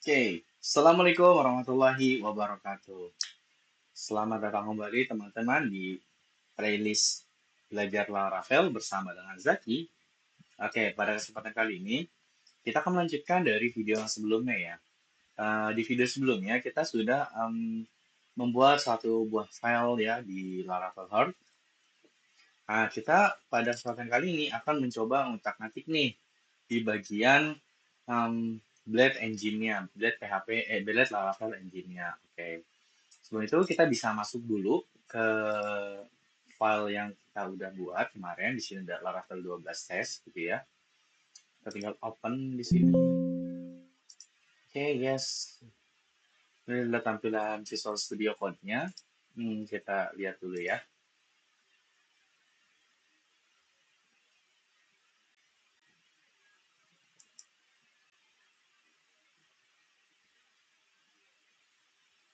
Oke, Assalamualaikum warahmatullahi wabarakatuh. Selamat datang kembali teman-teman di playlist Belajar Laravel bersama dengan Zaki. Oke, pada kesempatan kali ini kita akan melanjutkan dari video yang sebelumnya ya. Di video sebelumnya kita sudah membuat satu buah file ya di Laravel Heart. Nah, kita pada kesempatan kali ini akan mencoba ngutak-ngatik nih di bagian um, Blade Engine-nya, Blade PHP, Blade Laravel Engine-nya. Oke. Sebelum itu kita bisa masuk dulu ke file yang kita udah buat kemarin. Di sini ada Laravel 12 test gitu ya. Kita tinggal open di sini. Oke, yes. Ini adalah tampilan Visual Studio Code-nya. Kita lihat dulu ya.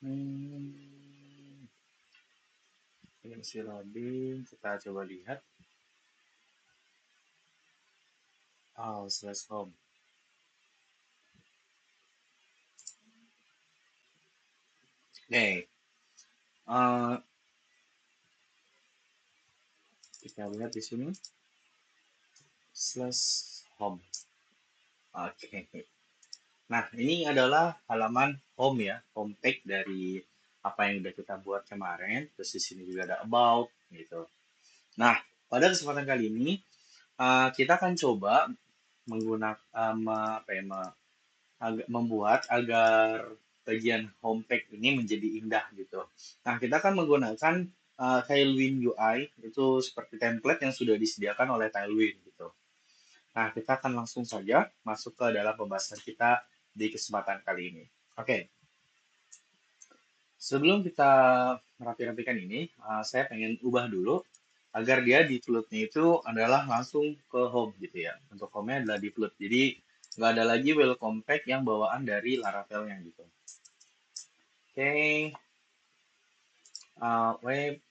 Hmm, ini masih loading. Kita coba lihat. Oh, slash home. Oke, uh, kita lihat di sini slash home. Oke. Nah, ini adalah halaman home ya, home page dari apa yang udah kita buat kemarin. Terus di sini juga ada about gitu. Nah, pada kesempatan kali ini kita akan coba menggunakan apa ya, membuat agar bagian home page ini menjadi indah gitu. Nah, kita akan menggunakan Tailwind UI itu seperti template yang sudah disediakan oleh Tailwind gitu. Nah, kita akan langsung saja masuk ke dalam pembahasan kita di kesempatan kali ini. Oke, sebelum kita merapi-rapikan ini, saya pengen ubah dulu agar dia default-nya itu adalah langsung ke home gitu ya. Untuk home-nya adalah default. Jadi nggak ada lagi welcome pack yang bawaan dari Laravel-nya gitu. Oke, web.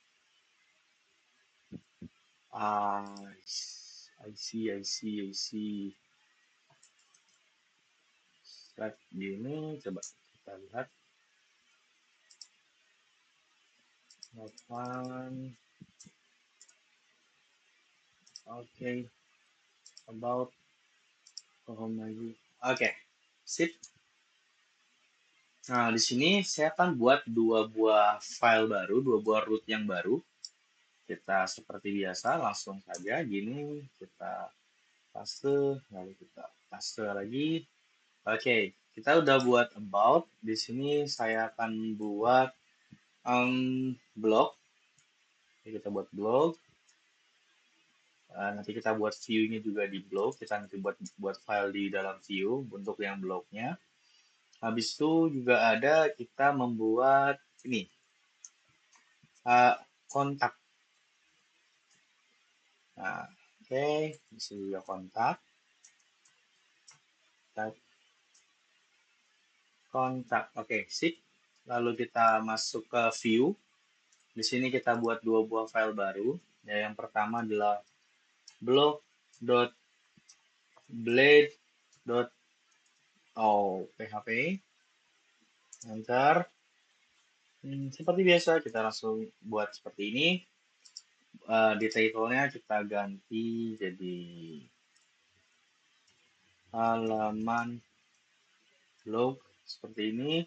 I see. Start gini, coba kita lihat. 8. Oke, about home lagi. Oke, sip. Nah, di sini saya akan buat dua buah file baru, dua buah root yang baru. Kita seperti biasa langsung saja gini kita paste, lalu kita paste lagi. Oke, kita udah buat about. Di sini saya akan buat blog. Kita buat blog. Nanti kita buat view-nya juga di blog. Kita nanti buat file di dalam view untuk yang blognya. Habis itu juga ada kita membuat ini kontak. Nah, oke, di sini juga kontak. Kontak, oke, sip. Lalu kita masuk ke view. Di sini kita buat dua buah file baru. Ya, yang pertama adalah blog.blade.php. Enter. Seperti biasa, kita langsung buat seperti ini. Di title-nya kita ganti jadi halaman blog seperti ini.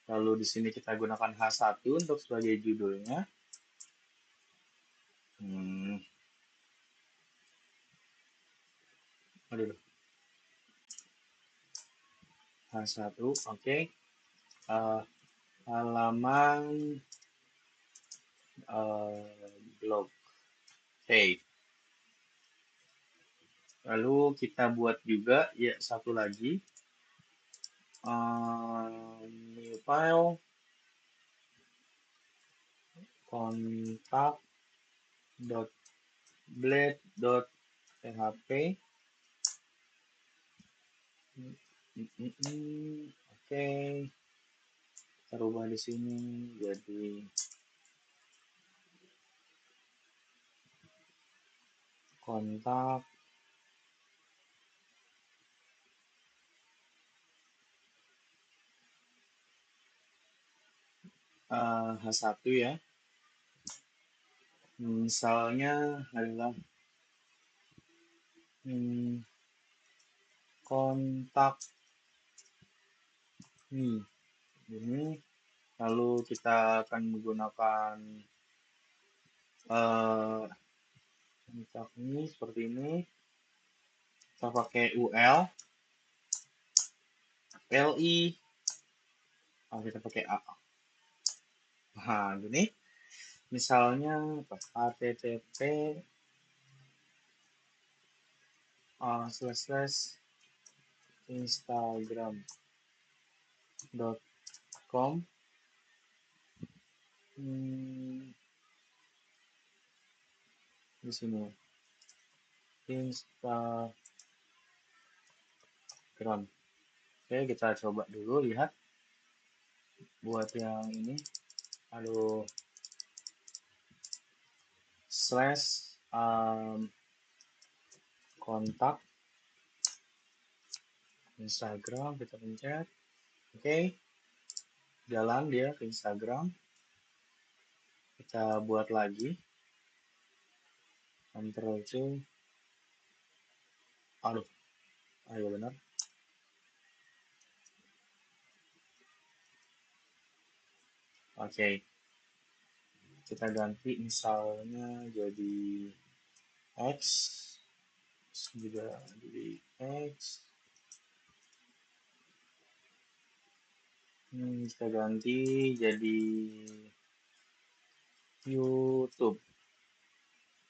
Lalu di sini kita gunakan H1 untuk sebagai judulnya. Aduh, H1, oke. Halaman blog. Oke. Lalu kita buat juga ya satu lagi new file kontak.blade.php. Oke, kita rubah di sini jadi kontak H1 ya. Misalnya adalah kontak nih, ini. Lalu kita akan menggunakan kontak ini seperti ini. Kita pakai UL, LI, kita pakai A. Nah, gini. Misalnya http / instagram.com di sini Instagram. Oke, kita coba dulu lihat buat yang ini. Aduh, / kontak Instagram, kita pencet. Oke, jalan dia ke Instagram. Kita buat lagi. Ctrl C. Aduh, ayo benar. Oke, kita ganti misalnya jadi X, juga jadi X. Kita ganti jadi YouTube.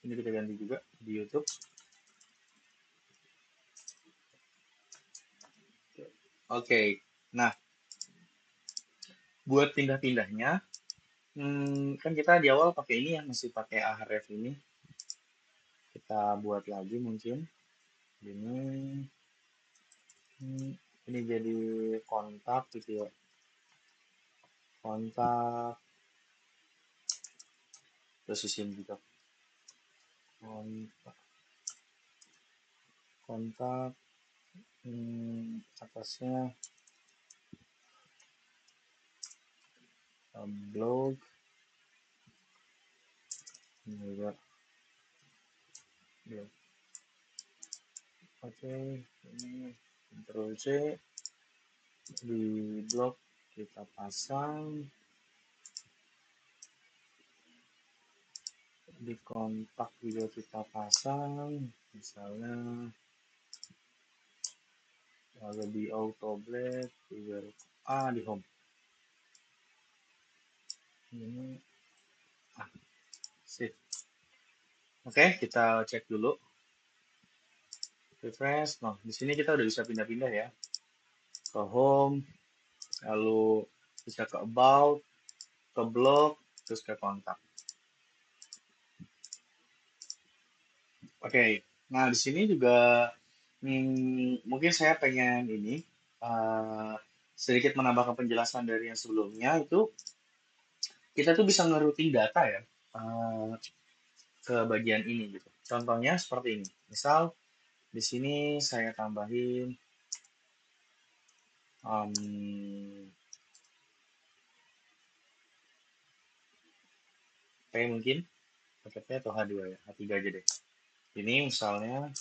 Ini kita ganti juga di YouTube. Oke, nah buat pindah-pindahnya, kan kita di awal pakai ini ya, masih pakai Ahref ini. Kita buat lagi mungkin ini jadi kontak gitu ya, kontak, terus di sini juga kontak, atasnya blog, ini juga ya. Oke, ini Ctrl C, di blog kita pasang, di kontak juga kita pasang, misalnya lebih auto black juga di home ini sip. Oke, kita cek dulu, refresh. Nah, di sini kita udah bisa pindah-pindah ya, ke home, lalu bisa ke about, ke blog, terus ke kontak. Oke, nah di sini juga mungkin saya pengen ini sedikit menambahkan penjelasan dari yang sebelumnya. Itu kita tuh bisa ngerouting data ya ke bagian ini gitu. Contohnya seperti ini. Misal di sini saya tambahin P mungkin, pakai P atau H2 ya, H3 aja deh. Ini misalnya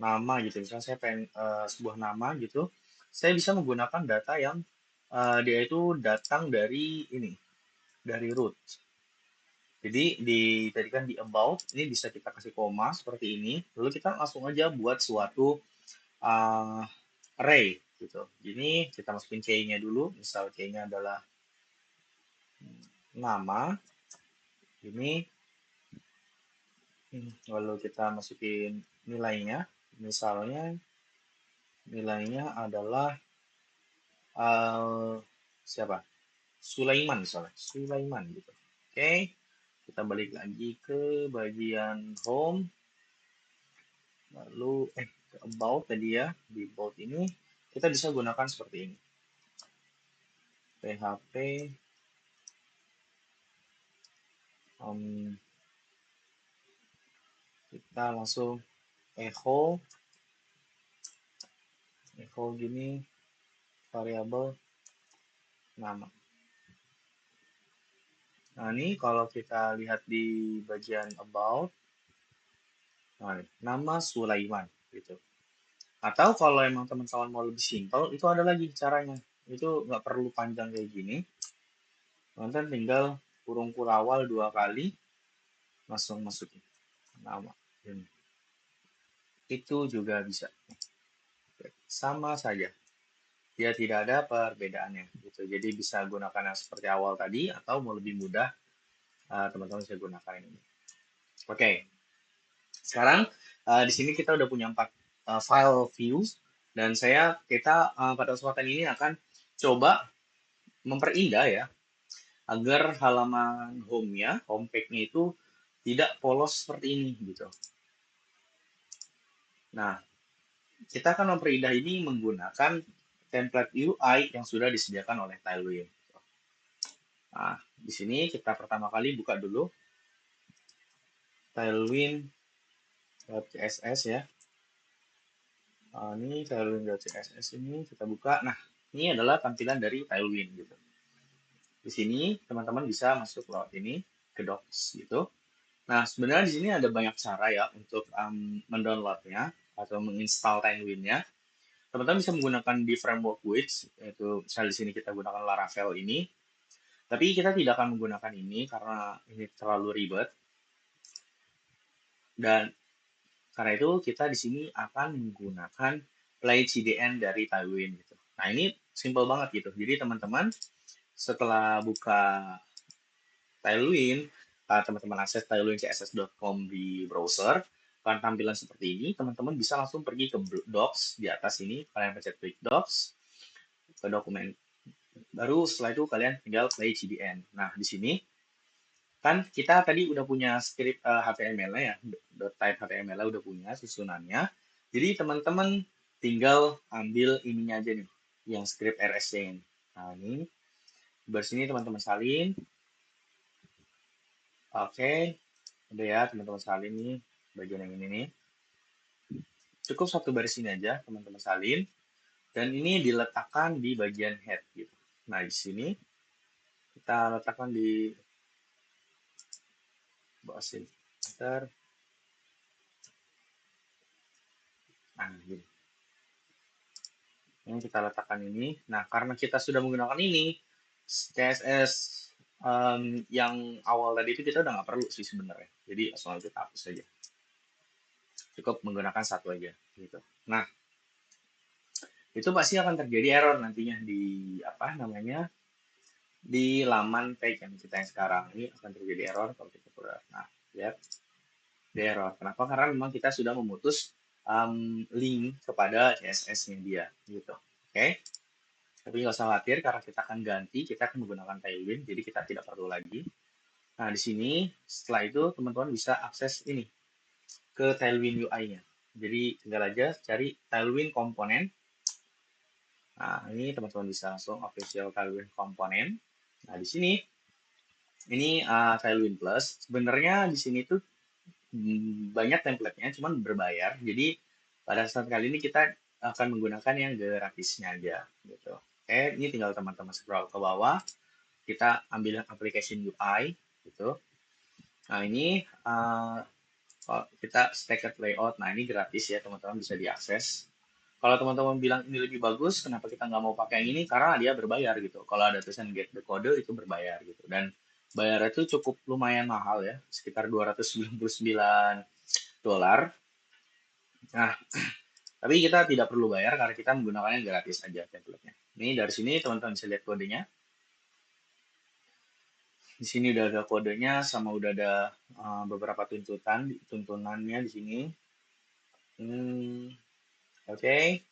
nama gitu, misalnya saya pengen sebuah nama gitu, saya bisa menggunakan data yang dia itu datang dari ini, dari root. Jadi tadi kan di about ini bisa kita kasih koma seperti ini, lalu kita langsung aja buat suatu array gitu. Ini kita masukin key-nya dulu, misal key-nya adalah nama ini, lalu kita masukin nilainya, misalnya nilainya adalah siapa? Sulaiman misalnya, Sulaiman gitu. Oke, kita balik lagi ke bagian home, lalu ke about tadi ya. Di about ini kita bisa gunakan seperti ini, php kita langsung echo gini variabel nama. Nah, ini kalau kita lihat di bagian about, nah, nama Sulaiman gitu. Atau kalau emang teman-teman mau lebih simpel, itu ada lagi caranya. Itu nggak perlu panjang kayak gini. Teman-teman tinggal kurung kurawal 2 kali, langsung masukin nama. Ini. Itu juga bisa. Sama saja. Dia tidak ada perbedaannya. Gitu. Jadi bisa gunakan yang seperti awal tadi, atau mau lebih mudah, teman-teman bisa gunakan ini. Oke, sekarang di sini kita udah punya 4 file views, dan kita pada kesempatan ini akan coba memperindah ya, agar halaman home-nya, homepage-nya itu tidak polos seperti ini gitu. Nah, kita akan memperindah ini menggunakan template UI yang sudah disediakan oleh Tailwind. Nah, di sini kita pertama kali buka dulu Tailwind.css ya. Nah, ini Tailwind.css ini kita buka. Nah, ini adalah tampilan dari Tailwind gitu. Di sini teman-teman bisa masuk lewat ini ke Docs gitu. Nah, sebenarnya di sini ada banyak cara ya untuk mendownloadnya atau menginstal Tailwind-nya. Teman-teman bisa menggunakan di framework Wix, yaitu misalnya di sini kita gunakan Laravel ini. Tapi kita tidak akan menggunakan ini karena ini terlalu ribet. Dan karena itu kita di sini akan menggunakan play CDN dari Tailwind gitu. Nah, ini simple banget gitu. Jadi teman-teman setelah buka Tailwind, teman-teman akses tailwindcss.com di browser, akan tampilan seperti ini. Teman-teman bisa langsung pergi ke Docs di atas ini. Kalian pencet klik Docs, ke dokumen. Baru setelah itu kalian tinggal play CDN. Nah, di sini kan kita tadi udah punya script HTML-nya ya, type HTML-nya udah punya susunannya. Jadi teman-teman tinggal ambil ininya aja nih, yang script RSC ini. Nah, ini di sini teman-teman salin. Oke, udah ya teman-teman salin nih bagian yang ini nih. Cukup satu baris ini aja teman-teman salin, dan ini diletakkan di bagian head gitu. Nah, di sini kita letakkan di bawah sini. Ntar, nah, gini. Ini kita letakkan ini. Nah, karena kita sudah menggunakan ini, CSS yang awal tadi itu kita udah nggak perlu sih sebenarnya. Jadi langsung kita hapus saja. Cukup menggunakan satu aja gitu. Nah, itu pasti akan terjadi error nantinya di apa namanya, di laman page yang kita yang sekarang ini akan terjadi error kalau kita pura. Nah, lihat di error. Kenapa? Karena memang kita sudah memutus link kepada CSS-nya dia gitu. Oke. Tapi nggak usah khawatir karena kita akan ganti, kita akan menggunakan Tailwind, jadi kita tidak perlu lagi. Nah, di sini setelah itu teman-teman bisa akses ini ke Tailwind UI-nya. Jadi tinggal aja cari Tailwind komponen. Nah, ini teman-teman bisa langsung official Tailwind komponen. Nah, di sini ini Tailwind Plus. Sebenarnya di sini tuh banyak template-nya, cuman berbayar. Jadi pada saat kali ini kita akan menggunakan yang gratisnya aja gitu. Oke, ini tinggal teman-teman scroll ke bawah, kita ambil application UI gitu. Nah, ini kita stacked layout. Nah, ini gratis ya teman-teman, bisa diakses. Kalau teman-teman bilang ini lebih bagus, kenapa kita nggak mau pakai yang ini? Karena dia berbayar gitu. Kalau ada tulisan get the code itu berbayar gitu. Dan bayar itu cukup lumayan mahal ya, sekitar $299. Nah, tapi kita tidak perlu bayar karena kita menggunakannya gratis aja template-nya. Ini dari sini teman-teman bisa lihat kodenya. Di sini udah ada kodenya, sama udah ada beberapa tuntunannya di sini. Oke.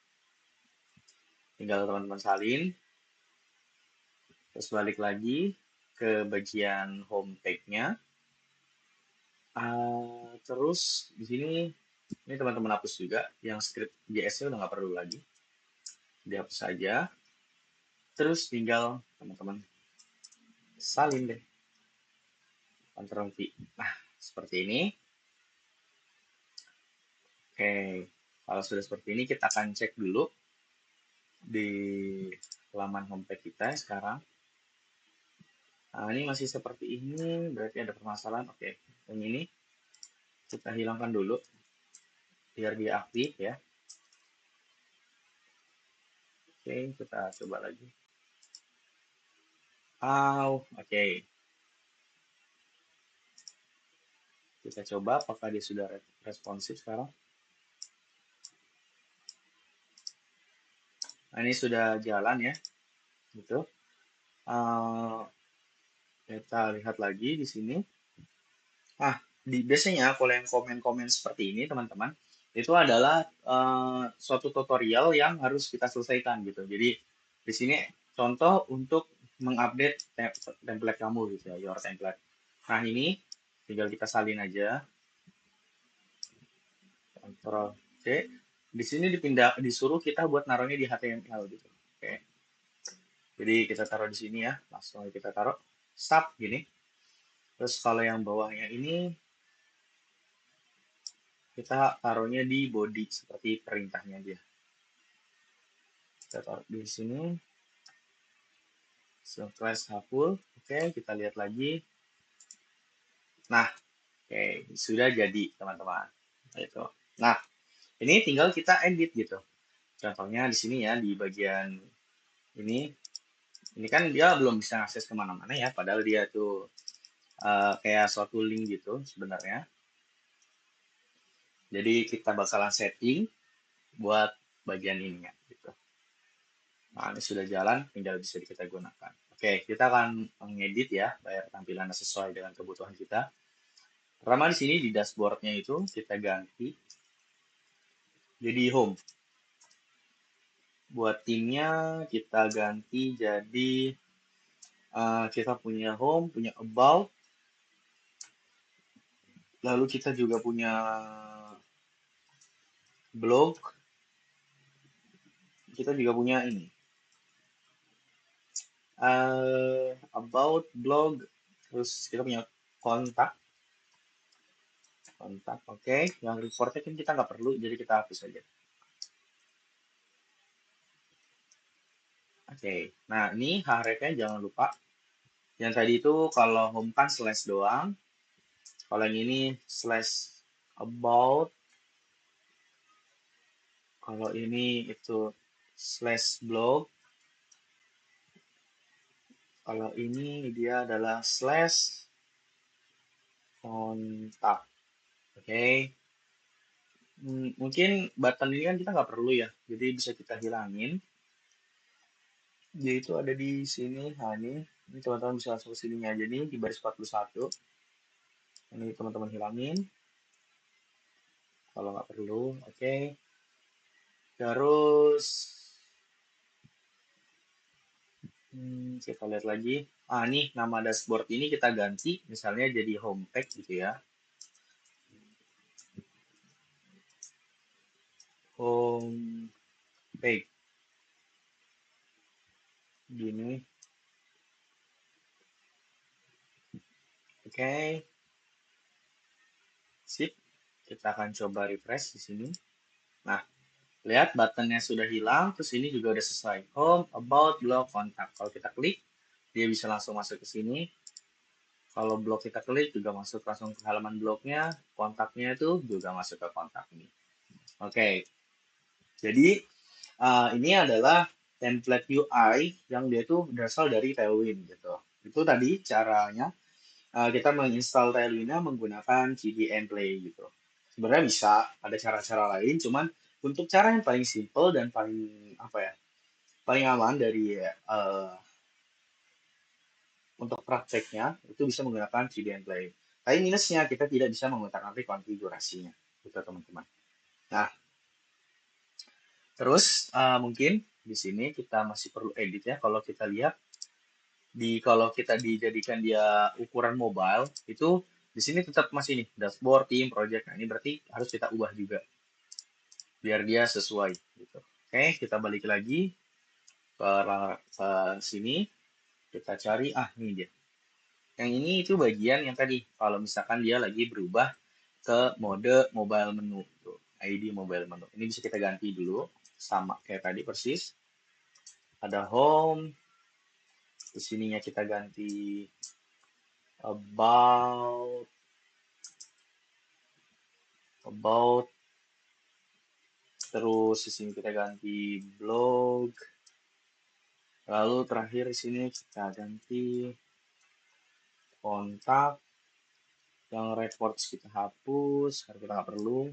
Tinggal teman-teman salin. Terus balik lagi ke bagian home page-nya. Terus di sini ini teman-teman hapus juga, yang script JS-nya udah nggak perlu lagi, dihapus saja. Terus tinggal teman-teman salin deh, Ctrl V. Nah, seperti ini. Oke, kalau sudah seperti ini kita akan cek dulu di halaman homepage kita sekarang. Nah, ini masih seperti ini, berarti ada permasalahan. Oke, yang ini kita hilangkan dulu, biar dia aktif ya. Oke, kita coba lagi. Oke. Kita coba apakah dia sudah responsif sekarang. Nah, ini sudah jalan ya, gitu. Uh, kita lihat lagi di sini. Biasanya kalau yang komen-komen seperti ini, teman-teman, itu adalah suatu tutorial yang harus kita selesaikan gitu. Jadi di sini contoh untuk mengupdate template kamu gitu ya, your template. Nah, ini tinggal kita salin aja. Ctrl C. Di sini disuruh kita buat naruhnya di HTML gitu. Oke. Jadi kita taruh di sini ya, langsung kita taruh sub gini. Terus kalau yang bawahnya ini kita taruhnya di body seperti perintahnya dia. Kita taruh di sini. Class full. Oke, kita lihat lagi. Nah, oke, sudah jadi teman-teman. Itu. Nah, ini tinggal kita edit gitu. Contohnya di sini ya, di bagian ini. Ini kan dia belum bisa akses kemana-mana ya, padahal dia tuh kayak suatu link gitu sebenarnya. Jadi kita bakalan setting buat bagian ini ya, gitu. Nah, ini sudah jalan, tinggal bisa kita gunakan. Oke, kita akan mengedit ya, biar tampilannya sesuai dengan kebutuhan kita. Pertama di sini di dashboardnya itu kita ganti jadi home. Buat timnya kita ganti jadi kita punya home, punya about, lalu kita juga punya blog, kita juga punya ini about, blog, terus kita punya kontak. Oke. Yang reportnya kan kita nggak perlu, jadi kita hapus aja. Oke, nah ini href-nya jangan lupa. Yang tadi itu kalau home kan slash doang. Kalau yang ini slash about. Kalau ini itu slash blog. Kalau ini dia adalah slash kontak. Oke. Mungkin button ini kan kita nggak perlu ya. Jadi bisa kita hilangin. Dia itu ada di sini. Nah ini teman-teman bisa langsung ke sininya aja nih di baris 41. Ini teman-teman hilangin. Kalau nggak perlu, oke. Terus kita lihat lagi. Nih nama dashboard ini kita ganti, misalnya jadi home page gitu ya. Home page. Gini. Oke. Sip. Kita akan coba refresh di sini. Nah, lihat buttonnya sudah hilang, terus ini juga udah selesai. Home, about, blog, kontak. Kalau kita klik, dia bisa langsung masuk ke sini. Kalau blog kita klik juga masuk langsung ke halaman blognya, kontaknya itu juga masuk ke kontak ini. Oke, jadi ini adalah template UI yang dia itu berasal dari Tailwind gitu. Itu tadi caranya kita menginstal Tailwind-nya menggunakan CDN Play gitu. Sebenarnya bisa ada cara-cara lain, cuman untuk cara yang paling simple dan paling apa ya, paling aman dari untuk prakteknya itu bisa menggunakan CDN Play. Tapi minusnya kita tidak bisa menggunakan konfigurasinya, gitu teman-teman. Nah, terus mungkin di sini kita masih perlu edit ya. Kalau kita lihat kalau kita dijadikan dia ukuran mobile itu di sini tetap masih nih dashboard, team, project. Nah, ini berarti harus kita ubah juga biar dia sesuai gitu. Oke, kita balik lagi ke sini. Kita cari ini dia. Yang ini itu bagian yang tadi kalau misalkan dia lagi berubah ke mode mobile menu tuh, ID mobile menu. Ini bisa kita ganti dulu sama kayak tadi persis. Ada home, Di sininya kita ganti about, about, terus di sini kita ganti blog, lalu terakhir di sini kita ganti kontak, yang reports kita hapus karena kita nggak perlu,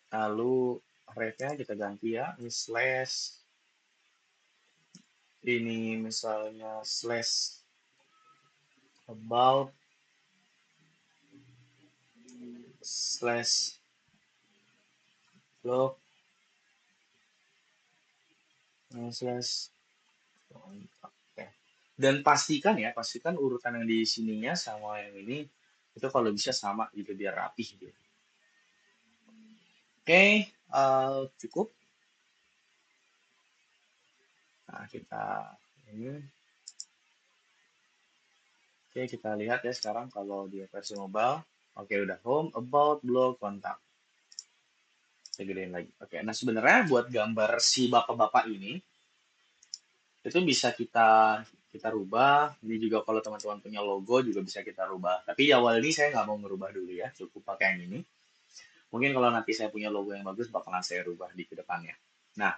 lalu rate-nya kita ganti ya, ini slash, ini misalnya slash about slash blog slash kontak. Oke. Dan pastikan urutan yang di sininya sama yang ini itu kalau bisa sama gitu biar rapih gitu. Oke, cukup. Nah, kita ini. Oke, kita lihat ya sekarang kalau di versi mobile. Oke, udah home, about, blog, kontak. Saya gedein lagi. Oke, nah sebenarnya buat gambar si bapak-bapak ini itu bisa kita rubah. Ini juga kalau teman-teman punya logo juga bisa kita rubah. Tapi di awal ini saya nggak mau ngerubah dulu ya, cukup pakai yang ini. Mungkin kalau nanti saya punya logo yang bagus, bakalan saya rubah di kedepannya. Nah,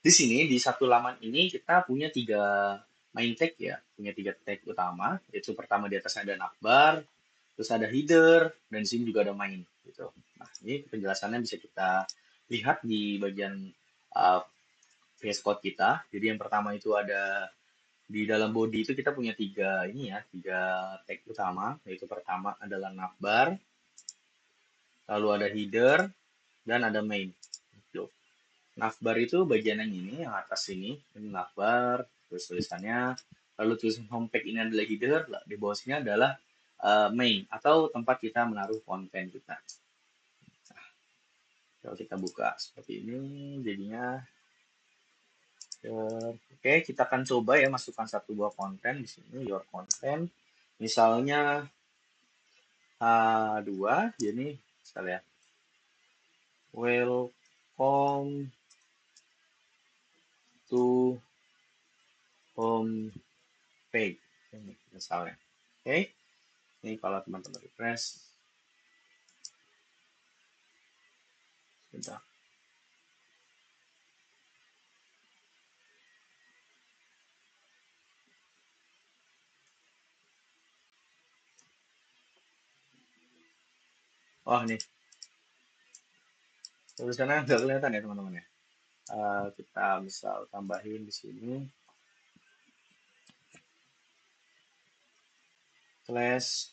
di sini di satu laman ini kita punya tiga main tag ya, punya tiga tag utama. Yaitu pertama di atasnya ada navbar, terus ada header, dan di sini juga ada main gitu. Nah, ini penjelasannya bisa kita lihat di bagian uh, VS Code kita. Jadi yang pertama itu ada di dalam body itu kita punya tiga tag utama, yaitu pertama adalah navbar, lalu ada header, dan ada main. Gitu. Navbar itu bagian yang ini, yang atas ini navbar, terus tulisannya, lalu tulisan homepage ini adalah header, di bawah sini adalah main, atau tempat kita menaruh konten kita. Nah, kalau kita buka seperti ini, jadinya oke, kita akan coba ya masukkan satu buah konten di sini, your content. Misalnya H2, jadi misalnya welcome to home page. Ini misalnya. Oke, ini kalau teman-teman refresh. Bentar. Oh, nih. Tulisannya nggak kelihatan ya teman-teman ya. Kita misal tambahin di sini slash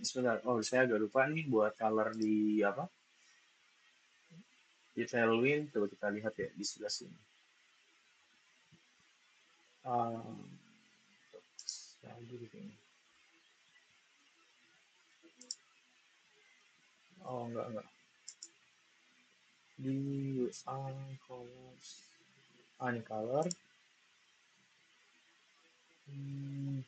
sebentar. Oh, saya agak lupa nih buat color di apa? Di Tailwind. Coba kita lihat ya di sebelah sini. Um, di sini. Oh, enggak. Di colors. Ini color. Hmm,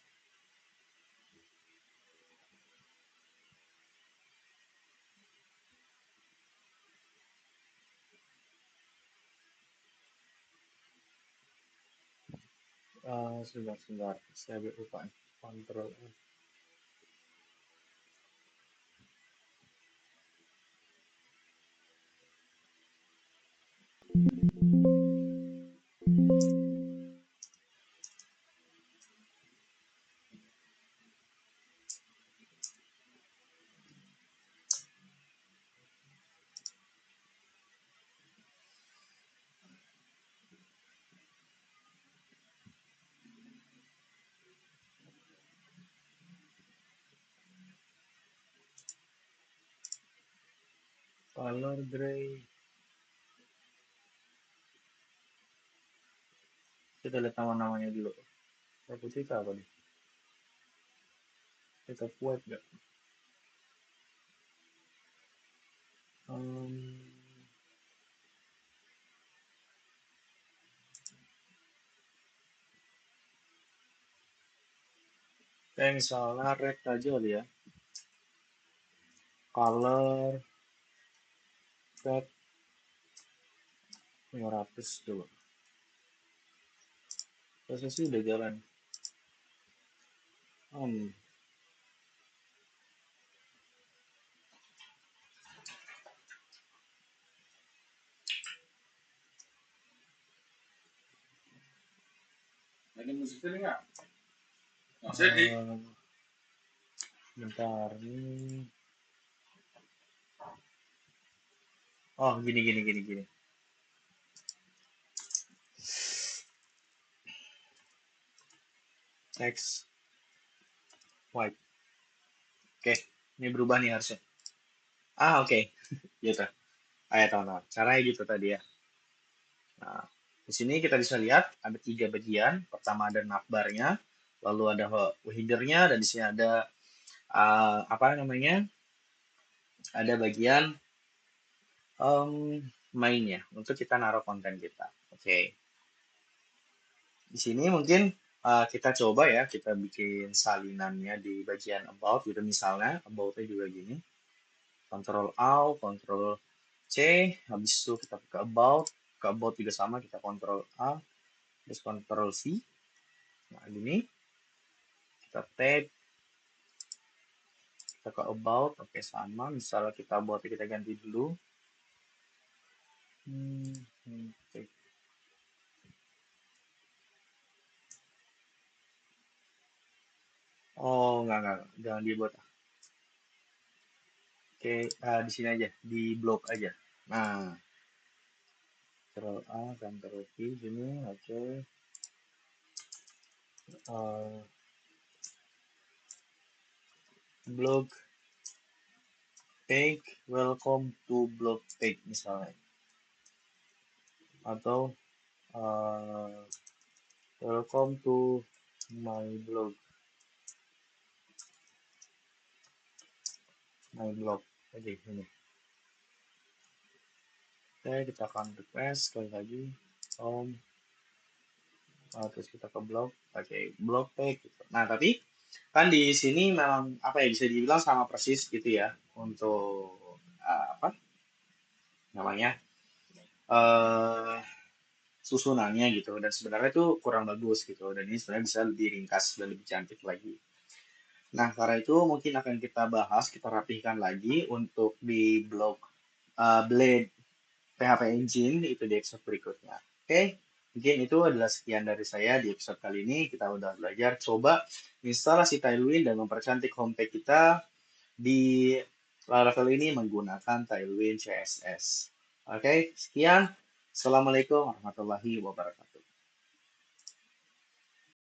sebentar. Saya agak lupa nih. Control F. Color gray. Kita lihat nama-namanya dulu. Aku cerita apa nih? Kita kuat nggak? Hmm, kayak misalnya red aja kali ya. Color red 500 dulu. Prosesnya udah jalan. Hmm, Ada musiknya nggak? bentar nih. Oh, gini gini gini gini. Text white. Oke, ini berubah nih harusnya. Oke. Gitu. Ayo teman-teman. Caranya gitu tadi ya. Nah, di sini kita bisa lihat ada tiga bagian. Pertama ada navbarnya, lalu ada headernya, dan di sini ada apa namanya? Ada bagian mainnya untuk kita naruh konten kita. Oke. Di sini mungkin kita coba ya, kita bikin salinannya di bagian about gitu misalnya, about-nya juga gini. Control Alt, Control C, habis itu kita ke about juga sama, kita Control A, terus Control V. Nah, gini, kita tab, kita ke about, oke sama, misalnya kita about kita ganti dulu. Oke. Oh, enggak, jangan dibuat. Oke, di sini aja, di blok aja. Nah, Ctrl A, Ctrl V, sini, oke. Eh, blog page, welcome to blog page misalnya. Atau eh, welcome to my blog. My blog. Oke, ini. Oke, kita akan request sekali lagi. Terus kita ke blog. Oke, blog page. Gitu. Nah, tapi kan di sini memang apa ya bisa dibilang sama persis gitu ya untuk apa namanya eh susunannya gitu dan sebenarnya itu kurang bagus gitu dan ini sebenarnya bisa lebih ringkas dan lebih cantik lagi. Nah, karena itu mungkin akan kita bahas, kita rapihkan lagi untuk di blog Blade PHP Engine itu di episode berikutnya. Oke, mungkin itu adalah sekian dari saya di episode kali ini. Kita udah belajar coba instalasi Tailwind dan mempercantik homepage kita di Laravel ini menggunakan Tailwind CSS. Oke, sekian. Assalamualaikum warahmatullahi wabarakatuh.